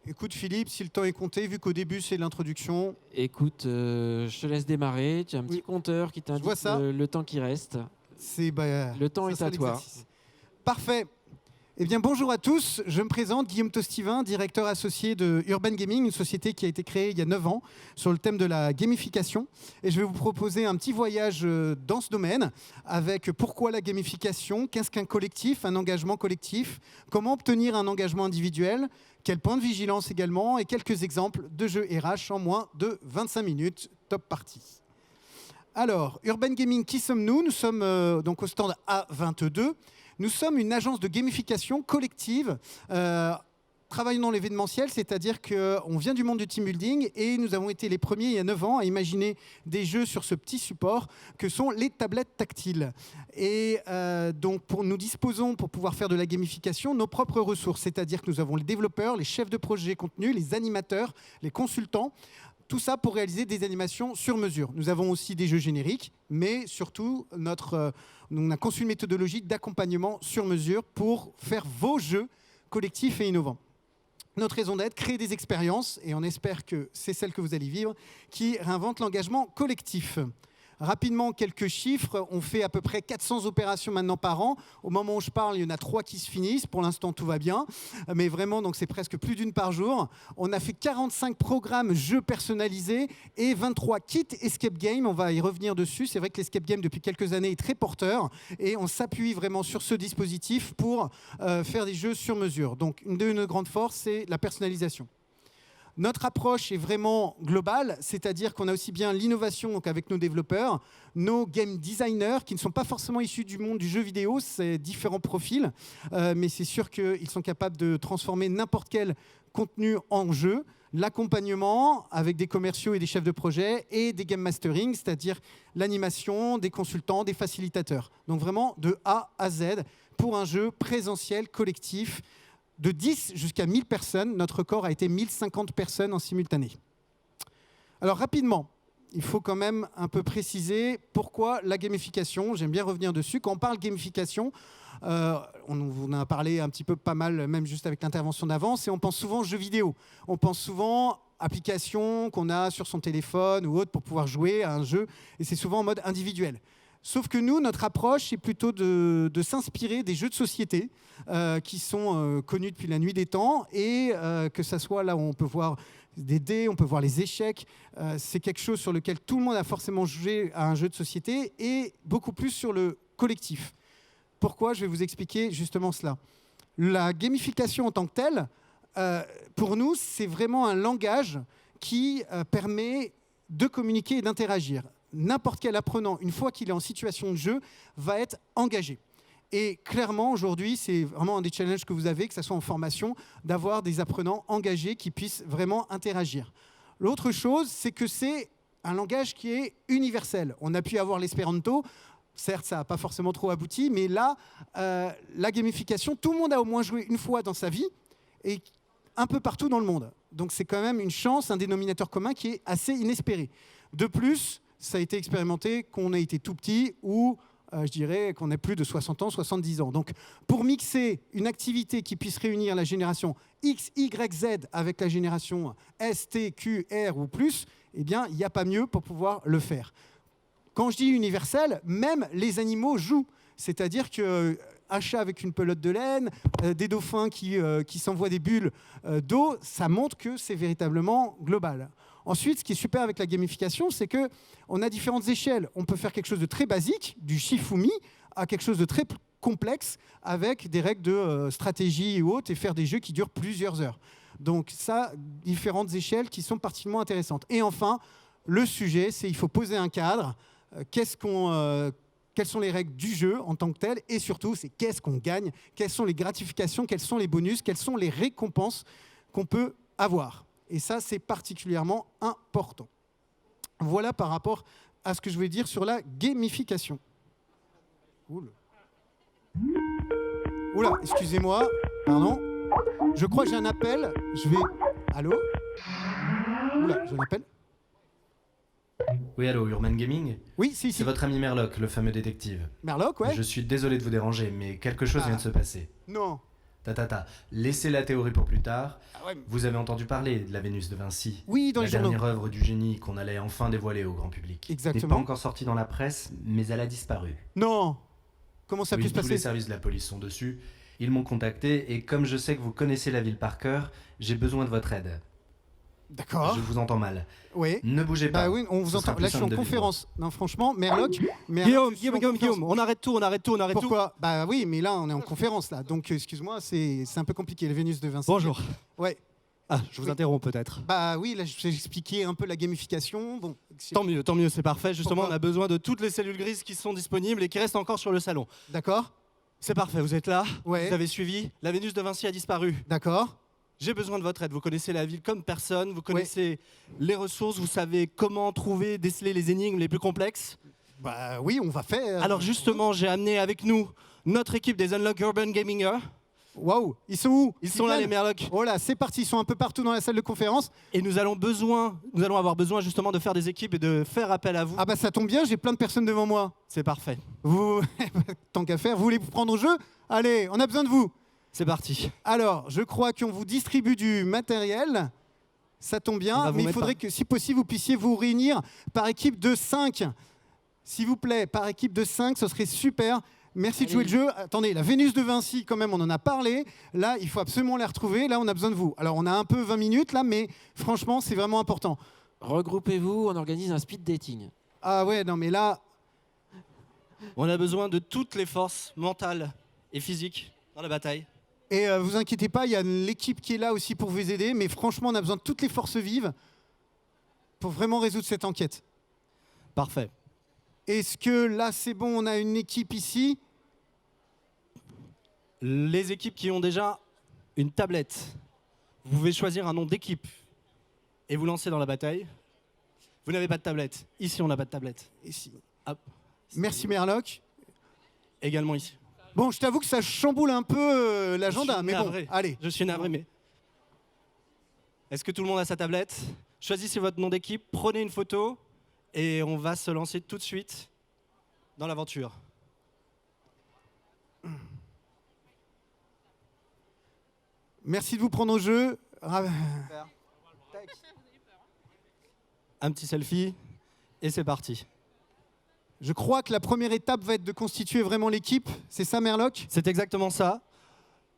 Écoute Philippe, si le temps est compté, vu qu'au début c'est l'introduction. Écoute, je te laisse démarrer. Tu as un petit compteur qui t'indique le temps qui reste. Le temps est à toi. Parfait. Eh bien, bonjour à tous. Je me présente, Guillaume Tostivin, directeur associé de Urban Gaming, une société qui a été créée il y a 9 ans sur le thème de la gamification. Et je vais vous proposer un petit voyage dans ce domaine avec pourquoi la gamification, qu'est-ce qu'un collectif, un engagement collectif, comment obtenir un engagement individuel, quel point de vigilance également et quelques exemples de jeux RH en moins de 25 minutes. Top partie. Alors, Urban Gaming, qui sommes-nous ? Nous sommes donc au stand A22. Nous sommes une agence de gamification collective travaillant dans l'événementiel, c'est-à-dire qu'on vient du monde du team building et nous avons été les premiers il y a 9 ans à imaginer des jeux sur ce petit support que sont les tablettes tactiles. Et donc nous disposons pour pouvoir faire de la gamification nos propres ressources, c'est-à-dire que nous avons les développeurs, les chefs de projet contenu, les animateurs, les consultants. Tout ça pour réaliser des animations sur mesure. Nous avons aussi des jeux génériques, mais surtout, on a conçu une méthodologie d'accompagnement sur mesure pour faire vos jeux collectifs et innovants. Notre raison d'être, créer des expériences, et on espère que c'est celle que vous allez vivre, qui réinvente l'engagement collectif. Rapidement, quelques chiffres. On fait à peu près 400 opérations maintenant par an. Au moment où je parle, il y en a 3 qui se finissent. Pour l'instant, tout va bien. Mais vraiment, donc c'est presque plus d'une par jour. On a fait 45 programmes jeux personnalisés et 23 kits escape game. On va y revenir dessus. C'est vrai que l'escape game, depuis quelques années, est très porteur. Et on s'appuie vraiment sur ce dispositif pour faire des jeux sur mesure. Donc, une de nos grandes forces, c'est la personnalisation. Notre approche est vraiment globale, c'est-à-dire qu'on a aussi bien l'innovation donc avec nos développeurs, nos game designers qui ne sont pas forcément issus du monde du jeu vidéo, c'est différents profils, mais c'est sûr qu'ils sont capables de transformer n'importe quel contenu en jeu, l'accompagnement avec des commerciaux et des chefs de projet et des game mastering, c'est-à-dire l'animation, des consultants, des facilitateurs. Donc vraiment de A à Z pour un jeu présentiel, collectif, de 10 jusqu'à 1000 personnes. Notre record a été 1050 personnes en simultané. Alors rapidement, il faut quand même un peu préciser pourquoi la gamification. J'aime bien revenir dessus. Quand on parle gamification, on en a parlé un petit peu pas mal, même juste avec l'intervention d'avance, et on pense souvent jeux vidéo. On pense souvent applications qu'on a sur son téléphone ou autre pour pouvoir jouer à un jeu, et c'est souvent en mode individuel. Sauf que nous, notre approche est plutôt de s'inspirer des jeux de société qui sont connus depuis la nuit des temps et que ça soit là où on peut voir des dés, on peut voir les échecs. C'est quelque chose sur lequel tout le monde a forcément joué à un jeu de société et beaucoup plus sur le collectif. Pourquoi ? Je vais vous expliquer justement cela. La gamification en tant que telle, pour nous, c'est vraiment un langage qui permet de communiquer et d'interagir. N'importe quel apprenant, une fois qu'il est en situation de jeu, va être engagé. Et clairement, aujourd'hui, c'est vraiment un des challenges que vous avez, que ce soit en formation, d'avoir des apprenants engagés qui puissent vraiment interagir. L'autre chose, c'est que c'est un langage qui est universel. On a pu avoir l'espéranto, certes, ça n'a pas forcément trop abouti, mais là, la gamification, tout le monde a au moins joué une fois dans sa vie, et un peu partout dans le monde. Donc c'est quand même une chance, un dénominateur commun qui est assez inespéré. De plus, ça a été expérimenté qu'on ait été tout petit ou je dirais qu'on ait plus de 60 ans, 70 ans. Donc pour mixer une activité qui puisse réunir la génération X, Y, Z avec la génération S, T, Q, R ou plus, eh bien, il n'y a pas mieux pour pouvoir le faire. Quand je dis universel, même les animaux jouent. C'est-à-dire que un chat avec une pelote de laine, des dauphins qui s'envoient des bulles d'eau, ça montre que c'est véritablement global. Ensuite, ce qui est super avec la gamification, c'est qu'on a différentes échelles. On peut faire quelque chose de très basique, du Shifumi, à quelque chose de très complexe, avec des règles de stratégie ou autres, et faire des jeux qui durent plusieurs heures. Donc ça, différentes échelles qui sont particulièrement intéressantes. Et enfin, le sujet, c'est qu'il faut poser un cadre. Quelles sont les règles du jeu en tant que tel, et surtout, c'est qu'est-ce qu'on gagne, quelles sont les gratifications, quels sont les bonus, quelles sont les récompenses qu'on peut avoir. Et ça, c'est particulièrement important. Voilà par rapport à ce que je voulais dire sur la gamification. Oula, excusez-moi, pardon. Je crois que j'ai un appel. Allô ? Oula, j'ai un appel. Oui, allô, Urban Gaming ? Oui, si. C'est votre ami Merlock, le fameux détective. Merlock, ouais. Je suis désolé de vous déranger, mais quelque chose vient de se passer. Non. Laissez la théorie pour plus tard. Vous avez entendu parler de la Vénus de Vinci. Oui, dans les journaux. La dernière œuvre du génie qu'on allait enfin dévoiler au grand public. Exactement. Elle n'est pas encore sortie dans la presse, mais elle a disparu. Non. Comment ça peut se passer? Tous les services de la police sont dessus. Ils m'ont contacté et comme je sais que vous connaissez la ville par cœur, j'ai besoin de votre aide. D'accord. Je vous entends mal. Oui. Ne bougez pas. Bah oui, on vous entend. Là, je suis en conférence. Non, franchement, Merloc. Guillaume, on arrête tout. Pourquoi? Bah oui, mais là, on est en conférence, là. Donc, excuse-moi, c'est un peu compliqué. La Vénus de Vinci. Bonjour. Ouais. Ah, je vous interromps peut-être. Bah oui, là, j'ai expliqué un peu la gamification. Bon. Tant mieux, c'est parfait. Justement, Pourquoi? on a besoin de toutes les cellules grises qui sont disponibles et qui restent encore sur le salon. D'accord. C'est parfait, vous êtes là. Ouais. Vous avez suivi. La Vénus de Vinci a disparu. D'accord. J'ai besoin de votre aide. Vous connaissez la ville comme personne. Vous connaissez les ressources. Vous savez comment trouver, déceler les énigmes les plus complexes. Bah oui, on va faire. Alors justement, j'ai amené avec nous notre équipe des Unlock Urban Gamingers. Waouh, ils sont où? Ils sont là, les Merlocs. Oh là, c'est parti, ils sont un peu partout dans la salle de conférence. Et nous allons avoir besoin justement de faire des équipes et de faire appel à vous. Ah bah ça tombe bien, j'ai plein de personnes devant moi. C'est parfait. Vous, tant qu'à faire, vous voulez vous prendre au jeu? Allez, on a besoin de vous. C'est parti. Alors, je crois qu'on vous distribue du matériel. Ça tombe bien, mais il faudrait que, si possible, vous puissiez vous réunir par équipe de 5. S'il vous plaît, par équipe de 5, ce serait super. Merci de jouer le jeu. Attendez, la Vénus de Vinci, quand même, on en a parlé. Là, il faut absolument la retrouver. Là, on a besoin de vous. Alors, on a un peu 20 minutes, là, mais franchement, c'est vraiment important. Regroupez-vous, on organise un speed dating. Ah ouais, non, mais là... On a besoin de toutes les forces mentales et physiques dans la bataille. Et vous inquiétez pas, il y a l'équipe qui est là aussi pour vous aider. Mais franchement, on a besoin de toutes les forces vives pour vraiment résoudre cette enquête. Parfait. Est-ce que là, c'est bon, on a une équipe ici? Les équipes qui ont déjà une tablette, vous pouvez choisir un nom d'équipe et vous lancer dans la bataille. Vous n'avez pas de tablette. Ici, on n'a pas de tablette. Ici. Hop. Merci Merloc. Également ici. Bon, je t'avoue que ça chamboule un peu l'agenda, mais bon, allez. Je suis navré, mais... Est-ce que tout le monde a sa tablette? Choisissez votre nom d'équipe, prenez une photo et on va se lancer tout de suite dans l'aventure. Merci de vous prendre au jeu. Un petit selfie et c'est parti. Je crois que la première étape va être de constituer vraiment l'équipe. C'est ça, Merloc? C'est exactement ça.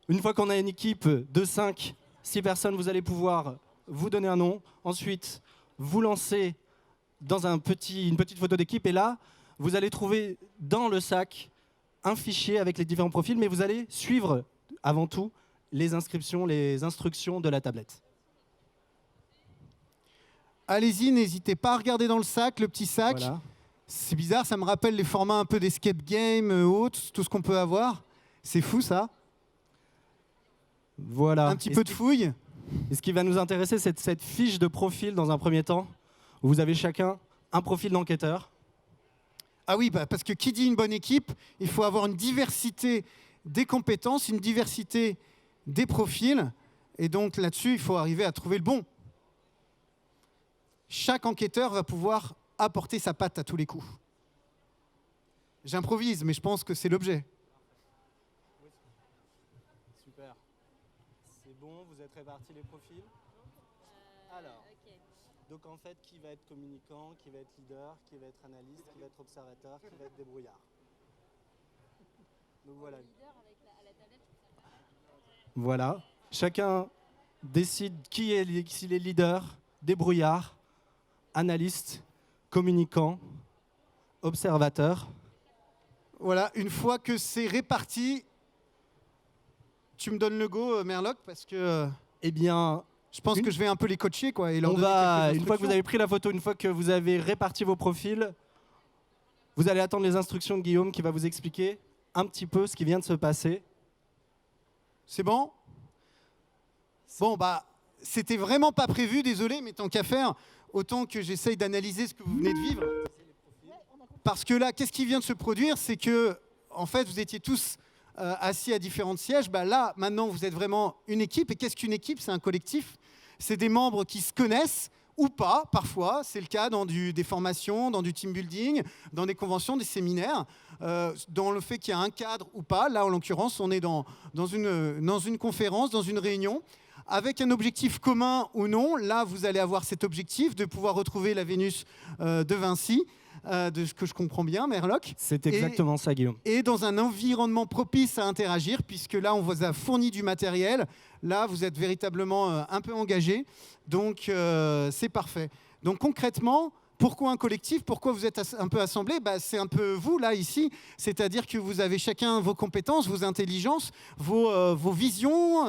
Une fois qu'on a une équipe de 5, 6 personnes, vous allez pouvoir vous donner un nom. Ensuite, vous lancer dans une petite photo d'équipe. Et là, vous allez trouver dans le sac un fichier avec les différents profils, mais vous allez suivre avant tout les instructions de la tablette. Allez-y, n'hésitez pas à regarder dans le sac, le petit sac. Voilà. C'est bizarre, ça me rappelle les formats un peu d'escape game, autres, tout ce qu'on peut avoir. C'est fou, ça. Voilà. Un petit peu de fouille. Et ce qui va nous intéresser, c'est cette fiche de profil dans un premier temps, où vous avez chacun un profil d'enquêteur. Ah oui, bah, parce que qui dit une bonne équipe, il faut avoir une diversité des compétences, une diversité des profils. Et donc là-dessus, il faut arriver à trouver le bon. Chaque enquêteur va pouvoir apporter sa patte à tous les coups. J'improvise, mais je pense que c'est l'objet. Super. C'est bon, vous êtes répartis les profils. Alors, donc en fait, qui va être communicant, qui va être leader, qui va être analyste, qui va être observateur, qui va être débrouillard. Donc voilà. Voilà. Chacun décide s'il est leader, débrouillard, analyste, communicant, observateur. Voilà, une fois que c'est réparti, tu me donnes le go, Merloc, parce que eh bien, je pense que je vais un peu les coacher, quoi. Et leur une fois que vous avez pris la photo, une fois que vous avez réparti vos profils, vous allez attendre les instructions de Guillaume qui va vous expliquer un petit peu ce qui vient de se passer. C'est bon? Bon, bah, c'était vraiment pas prévu, désolé, mais tant qu'à faire, autant que j'essaye d'analyser ce que vous venez de vivre. Parce que là, qu'est-ce qui vient de se produire? C'est que, en fait, vous étiez tous assis à différents sièges. Bah, là, maintenant, vous êtes vraiment une équipe. Et qu'est-ce qu'une équipe? C'est un collectif. C'est des membres qui se connaissent ou pas, parfois. C'est le cas dans des formations, dans du team building, dans des conventions, des séminaires, dans le fait qu'il y a un cadre ou pas. Là, en l'occurrence, on est dans une conférence, dans une réunion, avec un objectif commun ou non. Là, vous allez avoir cet objectif de pouvoir retrouver la Vénus de Vinci, de ce que je comprends bien, Merloc. C'est exactement ça, Guillaume. Et dans un environnement propice à interagir, puisque là, on vous a fourni du matériel. Là, vous êtes véritablement un peu engagé. Donc, c'est parfait. Donc, concrètement, pourquoi un collectif? Pourquoi vous êtes un peu assemblés? C'est un peu vous, là, ici. C'est-à-dire que vous avez chacun vos compétences, vos intelligences, vos visions,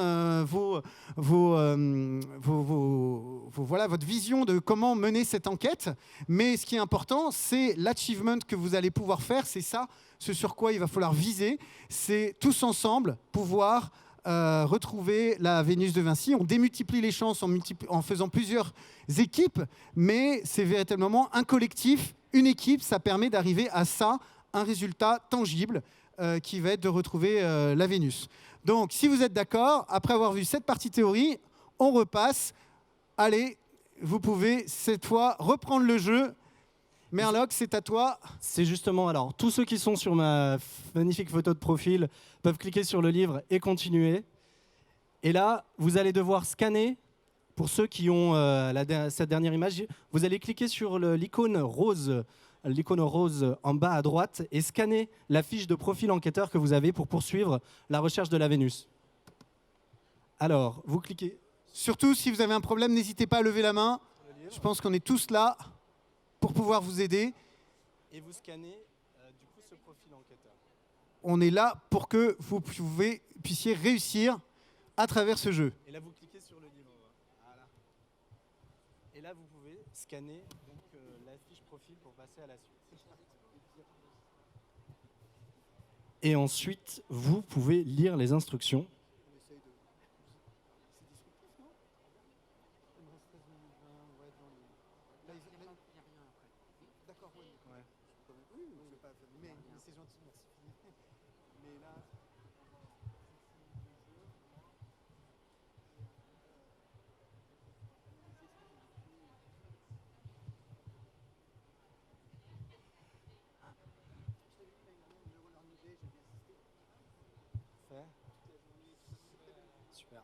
voilà, votre vision de comment mener cette enquête. Mais ce qui est important, c'est l'achievement que vous allez pouvoir faire. C'est ça, ce sur quoi il va falloir viser. C'est tous ensemble pouvoir retrouver la Vénus de Vinci. On démultiplie les chances en faisant plusieurs équipes, mais c'est véritablement un collectif, une équipe. Ça permet d'arriver à ça, un résultat tangible qui va être de retrouver la Vénus. Donc, si vous êtes d'accord, après avoir vu cette partie théorie, on repasse. Allez, vous pouvez cette fois reprendre le jeu. Merloc, c'est à toi. C'est justement, alors, tous ceux qui sont sur ma magnifique photo de profil peuvent cliquer sur le livre et continuer. Et là, vous allez devoir scanner, pour ceux qui ont cette dernière image, vous allez cliquer sur l'icône rose en bas à droite et scanner la fiche de profil enquêteur que vous avez pour poursuivre la recherche de la Vénus. Alors, vous cliquez. Surtout, si vous avez un problème, n'hésitez pas à lever la main. Je pense qu'on est tous là pour pouvoir vous aider. Et vous scannez du coup ce profil enquêteur. On est là pour que vous puissiez réussir à travers ce jeu. Et là, vous cliquez sur le livre. Voilà. Et là, vous pouvez scanner donc, la fiche profil pour passer à la suite. Et ensuite, vous pouvez lire les instructions. Super.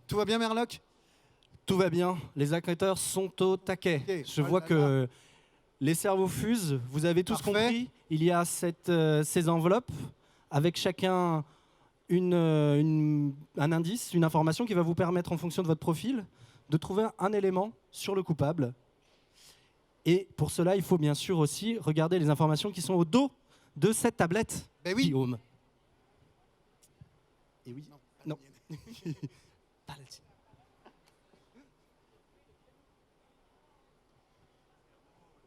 Tout va bien, Merloc? Tout va bien. Les enquêteurs sont au taquet. Okay. Je vois que les cerveaux fusent. Vous avez tous compris. Il y a ces enveloppes avec chacun un indice, une information qui va vous permettre, en fonction de votre profil, de trouver un élément sur le coupable. Et pour cela, il faut bien sûr aussi regarder les informations qui sont au dos de cette tablette, Guillaume. Et oui. Non.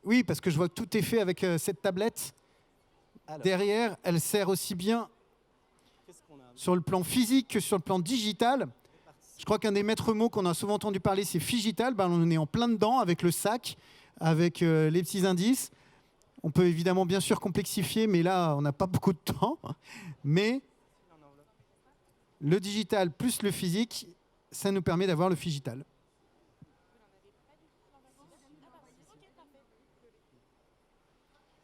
Oui, parce que je vois que tout est fait avec cette tablette. Alors, derrière, elle sert aussi bien sur le plan physique que sur le plan digital. Je crois qu'un des maîtres mots qu'on a souvent entendu parler, c'est Figital. On est en plein dedans avec le sac, avec les petits indices. On peut évidemment bien sûr complexifier, mais là, on n'a pas beaucoup de temps. Mais le digital plus le physique, ça nous permet d'avoir le Figital.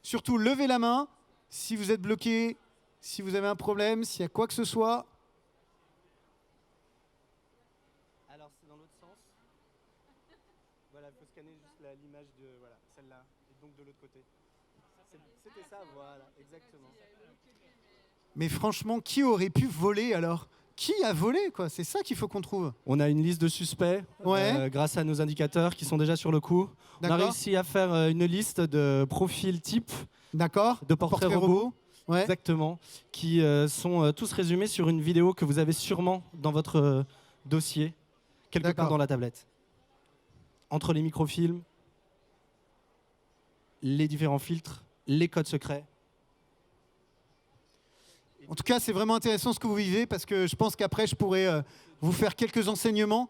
Surtout, levez la main si vous êtes bloqué, si vous avez un problème, s'il y a quoi que ce soit. Alors, c'est dans l'autre sens. Voilà, il faut scanner juste l'image de celle-là, et donc de l'autre côté. C'était ça, voilà, exactement. Mais franchement, qui aurait pu voler alors? Qui a volé, quoi? C'est ça qu'il faut qu'on trouve. On a une liste de suspects, grâce à nos indicateurs qui sont déjà sur le coup. On a réussi à faire une liste de profils types, de portraits robots, exactement, qui sont tous résumés sur une vidéo que vous avez sûrement dans votre dossier, quelque part dans la tablette. Entre les microfilms, les différents filtres, les codes secrets. En tout cas, c'est vraiment intéressant ce que vous vivez parce que je pense qu'après, je pourrais vous faire quelques enseignements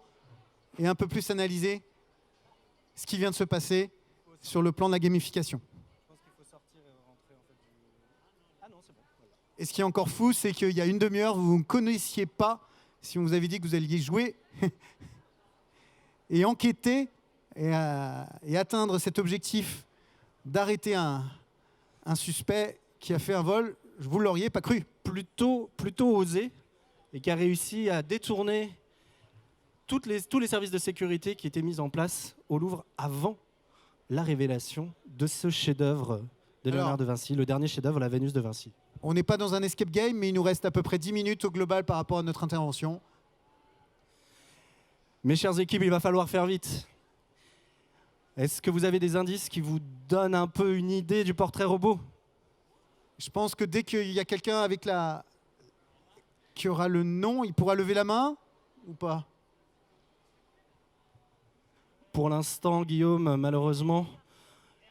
et un peu plus analyser ce qui vient de se passer sur le plan de la gamification. Et ce qui est encore fou, c'est qu'il y a une demi-heure, vous ne connaissiez pas, si on vous avait dit que vous alliez jouer et enquêter et atteindre cet objectif d'arrêter un suspect qui a fait un vol, vous ne l'auriez pas cru. Plutôt osé, et qui a réussi à détourner tous les services de sécurité qui étaient mis en place au Louvre avant la révélation de ce chef-d'œuvre de Léonard de Vinci, le dernier chef-d'œuvre, la Vénus de Vinci. On n'est pas dans un escape game, mais il nous reste à peu près 10 minutes au global par rapport à notre intervention. Mes chères équipes, il va falloir faire vite. Est-ce que vous avez des indices qui vous donnent un peu une idée du portrait robot ? Je pense que dès qu'il y a quelqu'un avec qui aura le nom, il pourra lever la main ou pas? Pour l'instant, Guillaume, malheureusement,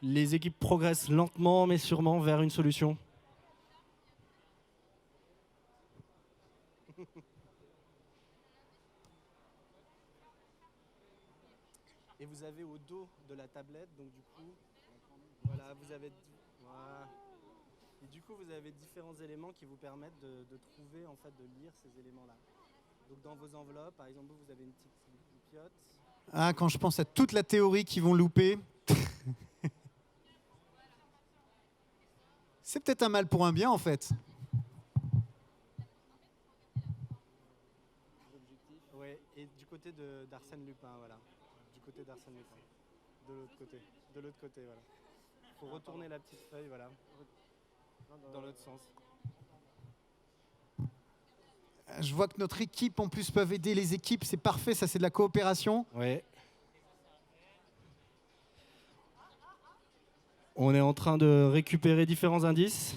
les équipes progressent lentement mais sûrement vers une solution. Et vous avez au dos de la tablette, donc du coup, voilà, vous avez... Voilà. Et du coup, vous avez différents éléments qui vous permettent de trouver, en fait, de lire ces éléments-là. Donc dans vos enveloppes, par exemple, vous avez une petite piote. Ah, quand je pense à toute la théorie qu'ils vont louper. C'est peut-être un mal pour un bien, en fait. Oui, et du côté d'Arsène Lupin, voilà. Du côté d'Arsène Lupin. De l'autre côté. De l'autre côté, voilà. Il faut retourner la petite feuille, voilà. Dans l'autre sens. Je vois que notre équipe, en plus, peuvent aider les équipes. C'est parfait, ça, c'est de la coopération. Oui. On est en train de récupérer différents indices.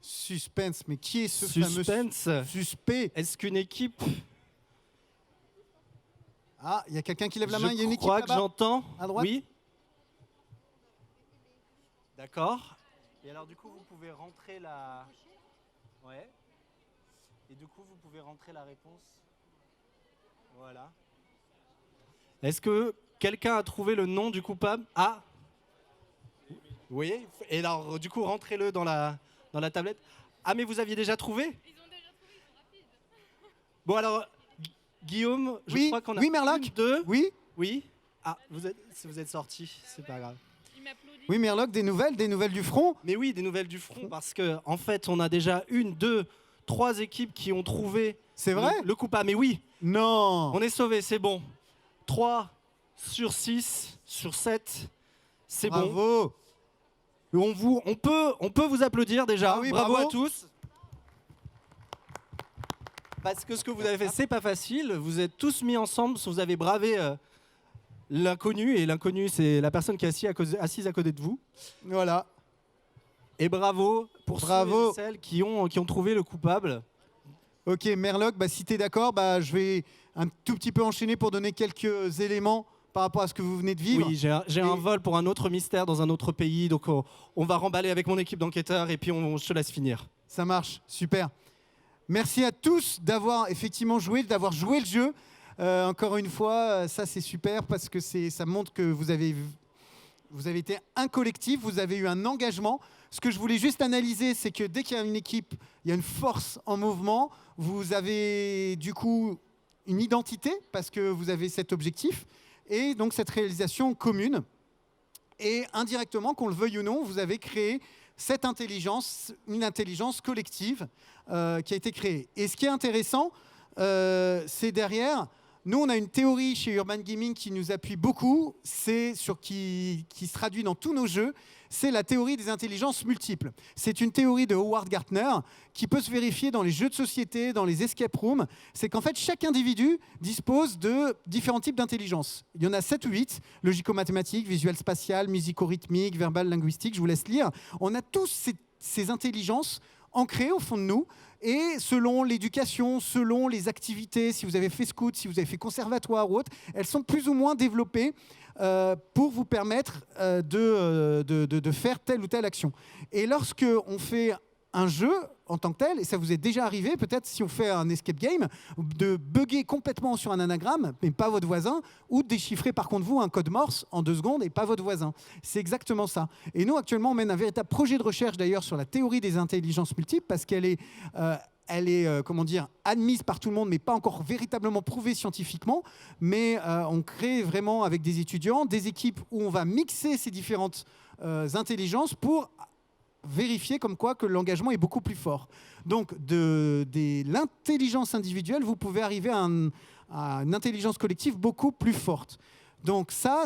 Suspense, mais qui est ce fameux suspect? Est-ce qu'une équipe... Ah, il y a quelqu'un qui lève la main, il y a une équipe là-bas. Je crois que j'entends. À droite. Oui. D'accord. Et alors du coup, vous pouvez rentrer la... Ouais. Et du coup, vous pouvez rentrer la réponse. Voilà. Est-ce que quelqu'un a trouvé le nom du coupable? Ah. Oui. Et alors du coup, rentrez-le dans la tablette. Ah, mais vous aviez déjà trouvé? Ils ont déjà trouvé, ils sont rapides. Bon alors, Guillaume, je crois qu'on a... Oui, Merloc. Deux. Oui. Oui. Ah, vous êtes sorti, c'est pas grave. Il m'applaudit. Oui, Merloc, des nouvelles du front? Mais oui, des nouvelles du front, parce que en fait, on a déjà 1, 2, 3 équipes qui ont trouvé C'est vrai le coupable. Mais oui, Non. on est sauvés, c'est bon. 3 sur 6 sur 7, c'est bon. Bravo. On peut vous applaudir déjà. Ah oui, bravo bravo à tous. Parce que ce que vous avez fait, c'est pas facile. Vous êtes tous mis ensemble, vous avez bravé l'inconnu. Et l'inconnu, c'est la personne qui est assise à côté de vous. Voilà. Et bravo pour ceux et celles qui ont trouvé le coupable. Ok, Merloc, si tu es d'accord, je vais un tout petit peu enchaîner pour donner quelques éléments par rapport à ce que vous venez de vivre. Oui, j'ai un vol pour un autre mystère dans un autre pays, donc on va remballer avec mon équipe d'enquêteurs et puis je te laisse finir. Ça marche, super. Merci à tous d'avoir effectivement joué, d'avoir joué le jeu. Encore une fois, ça c'est super parce que ça montre que vous avez été un collectif, vous avez eu un engagement. Ce que je voulais juste analyser, c'est que dès qu'il y a une équipe, il y a une force en mouvement. Vous avez du coup une identité parce que vous avez cet objectif et donc cette réalisation commune. Et indirectement, qu'on le veuille ou non, vous avez créé cette intelligence, une intelligence collective qui a été créée. Et ce qui est intéressant, c'est derrière Nous, on a une théorie chez Urban Gaming qui nous appuie beaucoup, qui se traduit dans tous nos jeux, c'est la théorie des intelligences multiples. C'est une théorie de Howard Gardner qui peut se vérifier dans les jeux de société, dans les escape rooms. C'est qu'en fait, chaque individu dispose de différents types d'intelligence. Il y en a 7 ou 8, logico-mathématiques, visuel-spatial, musico-rythmique, verbal-linguistique, je vous laisse lire. On a tous ces intelligences ancrées au fond de nous. Et selon l'éducation, selon les activités, si vous avez fait scout, si vous avez fait conservatoire ou autre, elles sont plus ou moins développées pour vous permettre de faire telle ou telle action. Et lorsque on fait un jeu en tant que tel, et ça vous est déjà arrivé, peut-être si on fait un escape game, de bugger complètement sur un anagramme, mais pas votre voisin, ou de déchiffrer par contre vous un code Morse en 2 secondes et pas votre voisin. C'est exactement ça. Et nous, actuellement, on mène un véritable projet de recherche d'ailleurs sur la théorie des intelligences multiples, parce qu'elle est... admise par tout le monde, mais pas encore véritablement prouvée scientifiquement. Mais on crée vraiment avec des étudiants des équipes où on va mixer ces différentes intelligences pour vérifier comme quoi que l'engagement est beaucoup plus fort. Donc, de l'intelligence individuelle, vous pouvez arriver à une intelligence collective beaucoup plus forte. Donc ça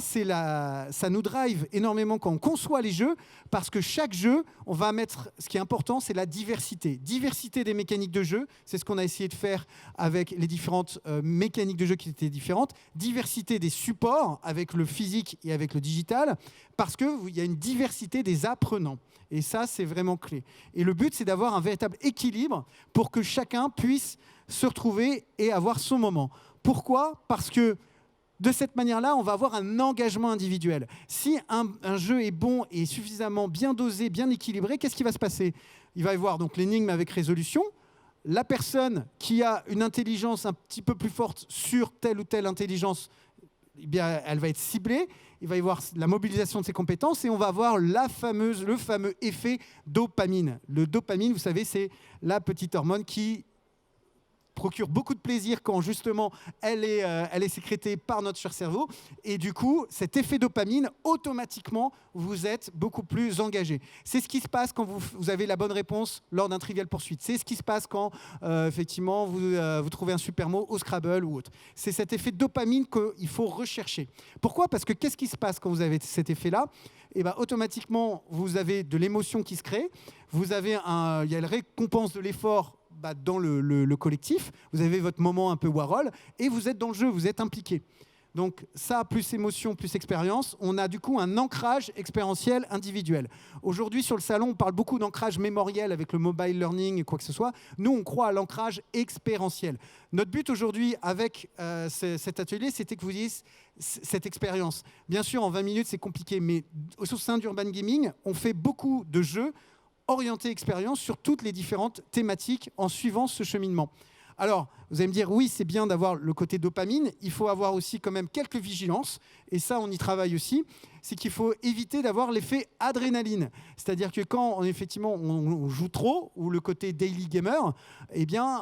nous drive énormément quand on conçoit les jeux, parce que chaque jeu, on va mettre, ce qui est important, c'est la diversité. Diversité des mécaniques de jeu, c'est ce qu'on a essayé de faire avec les différentes mécaniques de jeu qui étaient différentes. Diversité des supports avec le physique et avec le digital, parce qu'il y a une diversité des apprenants. Et ça, c'est vraiment clé. Et le but, c'est d'avoir un véritable équilibre pour que chacun puisse se retrouver et avoir son moment. Pourquoi ? Parce que de cette manière-là, on va avoir un engagement individuel. Si un jeu est bon et suffisamment bien dosé, bien équilibré, qu'est-ce qui va se passer ? Il va y avoir donc l'énigme avec résolution. La personne qui a une intelligence un petit peu plus forte sur telle ou telle intelligence, eh bien, elle va être ciblée. Il va y avoir la mobilisation de ses compétences et on va avoir le fameux effet dopamine. Le dopamine, vous savez, c'est la petite hormone qui procure beaucoup de plaisir quand justement elle est sécrétée par notre cher cerveau, et du coup cet effet dopamine, automatiquement vous êtes beaucoup plus engagé. C'est ce qui se passe quand vous avez la bonne réponse lors d'un trivial poursuite. C'est ce qui se passe quand effectivement vous trouvez un super mot au Scrabble ou autre. C'est cet effet de dopamine qu'il faut rechercher. Pourquoi ? Parce que qu'est-ce qui se passe quand vous avez cet effet-là ? Et ben, automatiquement vous avez de l'émotion qui se crée, il y a la récompense de l'effort dans le collectif, vous avez votre moment un peu Warhol, et vous êtes dans le jeu, vous êtes impliqué. Donc ça, plus émotion, plus expérience, on a du coup un ancrage expérientiel individuel. Aujourd'hui, sur le salon, on parle beaucoup d'ancrage mémoriel avec le mobile learning et quoi que ce soit. Nous, on croit à l'ancrage expérientiel. Notre but aujourd'hui avec cet atelier, c'était que vous ayez cette expérience. Bien sûr, en 20 minutes, c'est compliqué, mais au sein d'Urban Gaming, on fait beaucoup de jeux orienter expérience sur toutes les différentes thématiques en suivant ce cheminement. Alors, vous allez me dire, oui, c'est bien d'avoir le côté dopamine, il faut avoir aussi quand même quelques vigilances, et ça, on y travaille aussi, c'est qu'il faut éviter d'avoir l'effet adrénaline. C'est-à-dire que quand, effectivement, on joue trop, ou le côté daily gamer, eh bien,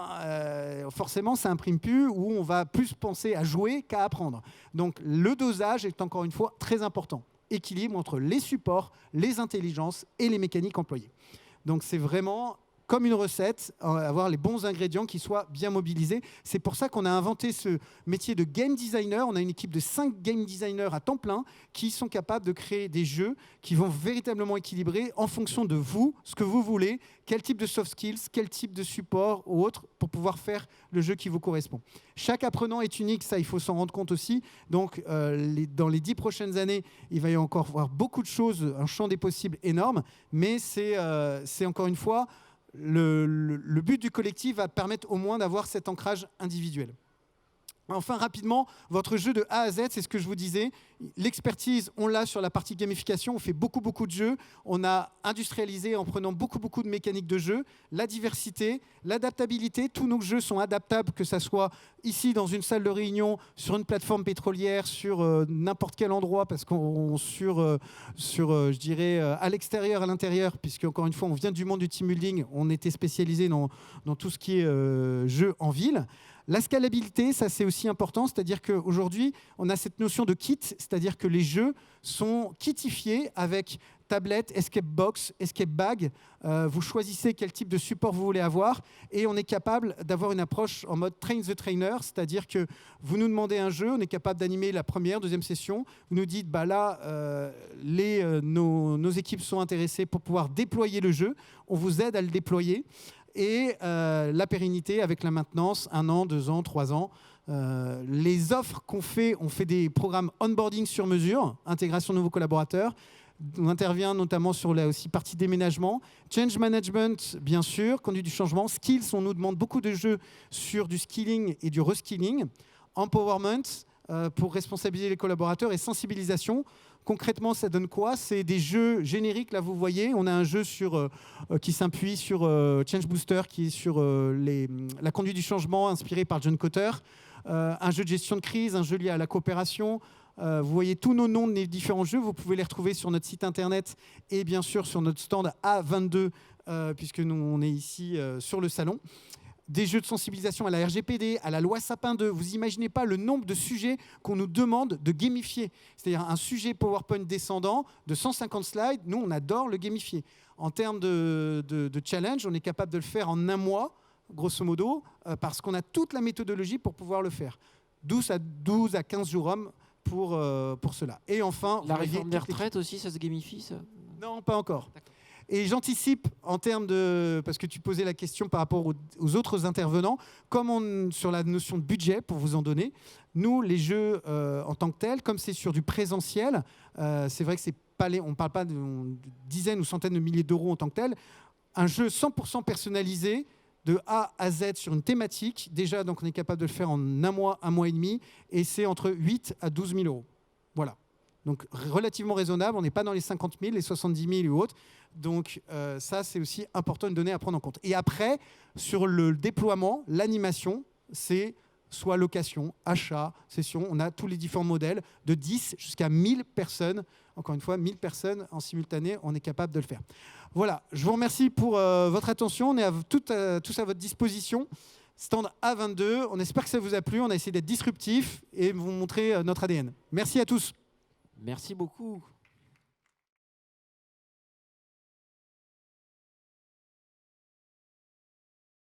forcément, ça imprime plus, ou on va plus penser à jouer qu'à apprendre. Donc, le dosage est encore une fois très important. Équilibre entre les supports, les intelligences et les mécaniques employées. Donc c'est vraiment comme une recette, avoir les bons ingrédients qui soient bien mobilisés. C'est pour ça qu'on a inventé ce métier de game designer. On a une équipe de 5 game designers à temps plein qui sont capables de créer des jeux qui vont véritablement équilibrer en fonction de vous, ce que vous voulez, quel type de soft skills, quel type de support ou autre pour pouvoir faire le jeu qui vous correspond. Chaque apprenant est unique, ça il faut s'en rendre compte aussi. Donc dans les 10 prochaines années, il va y encore avoir beaucoup de choses, un champ des possibles énorme, mais c'est encore une fois le but du collectif va permettre au moins d'avoir cet ancrage individuel. Enfin, rapidement, votre jeu de A à Z, c'est ce que je vous disais. L'expertise, on l'a sur la partie gamification. On fait beaucoup de jeux. On a industrialisé en prenant beaucoup de mécaniques de jeu. La diversité, l'adaptabilité. Tous nos jeux sont adaptables, que ça soit ici dans une salle de réunion, sur une plateforme pétrolière, sur n'importe quel endroit, parce qu'on je dirais à l'extérieur, à l'intérieur, puisque encore une fois, on vient du monde du team building. On était spécialisé dans tout ce qui est jeu en ville. La scalabilité, ça c'est aussi important, c'est-à-dire qu'aujourd'hui, on a cette notion de kit, c'est-à-dire que les jeux sont kitifiés avec tablette, escape box, escape bag. Vous choisissez quel type de support vous voulez avoir et on est capable d'avoir une approche en mode train the trainer, c'est-à-dire que vous nous demandez un jeu, on est capable d'animer la première, deuxième session. Vous nous dites, là, nos équipes sont intéressées pour pouvoir déployer le jeu. On vous aide à le déployer. Et la pérennité avec la maintenance, 1 an, 2 ans, 3 ans. Les offres qu'on fait, on fait des programmes onboarding sur mesure, intégration de nouveaux collaborateurs. On intervient notamment sur la aussi partie déménagement. Change management, bien sûr, conduite du changement. Skills, on nous demande beaucoup de jeux sur du skilling et du reskilling. Empowerment, pour responsabiliser les collaborateurs et sensibilisation. Concrètement, ça donne quoi? C'est des jeux génériques, là vous voyez. On a un jeu qui s'appuie sur Change Booster, qui est sur la conduite du changement, inspiré par John Cotter. Un jeu de gestion de crise, un jeu lié à la coopération. Vous voyez tous nos noms des différents jeux. Vous pouvez les retrouver sur notre site internet et bien sûr sur notre stand A22, puisque nous, on est ici sur le salon. Des jeux de sensibilisation à la RGPD, à la loi Sapin 2. Vous n'imaginez pas le nombre de sujets qu'on nous demande de gamifier. C'est-à-dire un sujet PowerPoint descendant de 150 slides. Nous, on adore le gamifier. En termes de challenge, on est capable de le faire en 1 mois, grosso modo, parce qu'on a toute la méthodologie pour pouvoir le faire. 12 à 15 jours hommes pour cela. Et enfin... La réforme des retraites aussi, ça se gamifie, ça? Non, pas encore. Et j'anticipe en termes de... Parce que tu posais la question par rapport aux autres intervenants, sur la notion de budget, pour vous en donner, nous, les jeux en tant que tels, comme c'est sur du présentiel, c'est vrai que on ne parle pas de dizaines ou centaines de milliers d'euros en tant que tel. Un jeu 100% personnalisé, de A à Z sur une thématique, déjà, donc on est capable de le faire en 1 mois, 1 mois et demi, et c'est entre 8 à 12 000 euros. Voilà. Donc relativement raisonnable, on n'est pas dans les 50 000, les 70 000 ou autres. Donc ça, c'est aussi important, une donnée à prendre en compte. Et après, sur le déploiement, l'animation, c'est soit location, achat, session. On a tous les différents modèles, de 10 jusqu'à 1000 personnes. Encore une fois, 1000 personnes en simultané, on est capable de le faire. Voilà, je vous remercie pour votre attention. On est tous à votre disposition. Stand A22, on espère que ça vous a plu. On a essayé d'être disruptif et vous montrer notre ADN. Merci à tous. Merci beaucoup.